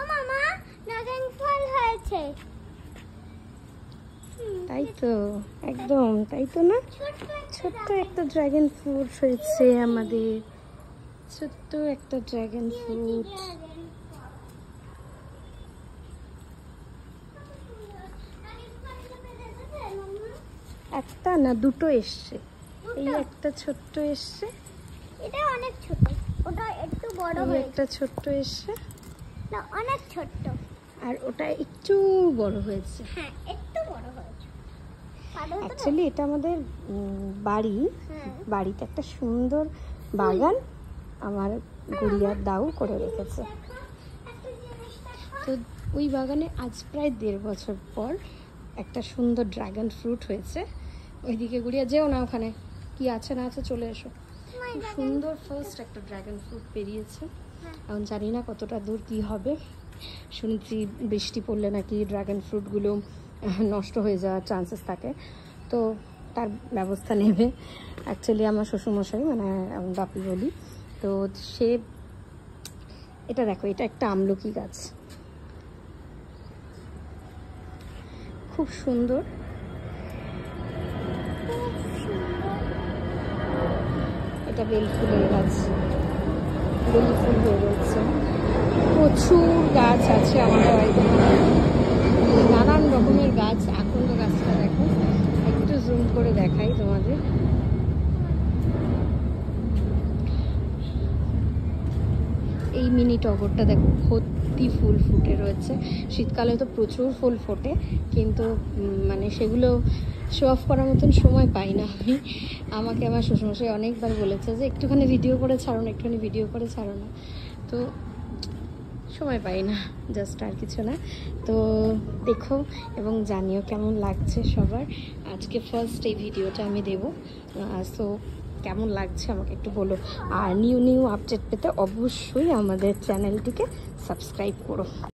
মামা ড্রাগন ফল হয়েছে। তাই তো, একদম তাই তো না, ছোট্ট একটা ড্রাগন ফ্রুট হয়েছে আমাদের, ছোট্ট একটা ড্রাগন ফ্রুট। একটা না দুটো এসছে, এই একটা ছোট্ট এসছে, এটা অনেক ছোট, ওটা একটু বড় হয়েছে, একটা ছোট্ট এসছে, না অনেক ছোট, আর ওটা একটু বড় হয়েছে। হ্যাঁ একটু বড় হয়েছে। অ্যাকচুয়ালি এটা আমাদের বাড়ি, বাড়িতে একটা সুন্দর বাগান আমার গুড়িয়ার দাও করে রেখেছে। তো ওই বাগানে আজ প্রায় 1.5 বছর পর একটা সুন্দর ড্রাগন ফ্রুট হয়েছে। ওইদিকে গুড়িয়া যেও না, ওখানে কি আছে না আছে চলে এসো। সুন্দর ফার্স্ট একটা ড্রাগন ফ্রুট বেরিয়েছে। এখন জানি না কতটা দূর কি হবে, শুনছি বৃষ্টি পড়লে নাকি ড্রাগন ফ্রুটগুলো নষ্ট হয়ে যাওয়ার চান্সেস থাকে, তো তার ব্যবস্থা নেবে অ্যাকচুয়ালি আমার শ্বশুরমশাই, মানে বাপি বলি। তো সে, এটা দেখো, এটা একটা আমলকি গাছ, খুব সুন্দর। এটা বেল ফুলের গাছ, বেল ফুল হয়ে রয়েছে। প্রচুর গাছ আছে আমাদের বাড়িতে, নানান রকমের গাছ। এখন তো গাছটা দেখো, একটু জুম করে দেখাই তোমাদের। এই মিনি টগরটা দেখো, ভর্তি ফুল ফুটে রয়েছে। শীতকালে তো প্রচুর ফুল ফোটে, কিন্তু মানে সেগুলো শো অফ করার মতন সময় পাই না আমি। আমাকে আমার শ্বশুরমশাই অনেকবার বলেছে যে একটুখানি ভিডিও করে ছাড়ো না, একটুখানি ভিডিও করে ছাড়ো না, তো সময় পাই না, জাস্ট আর কিছু না। তো দেখো এবং জানিও কেমন লাগছে সবার। আজকে ফার্স্ট এই ভিডিওটা আমি দেবো, সো কেমন লাগছে আমাকে একটু বলো। আর নিউ আপডেট পেতে অবশ্যই আমাদের চ্যানেলটিকে সাবস্ক্রাইব করো।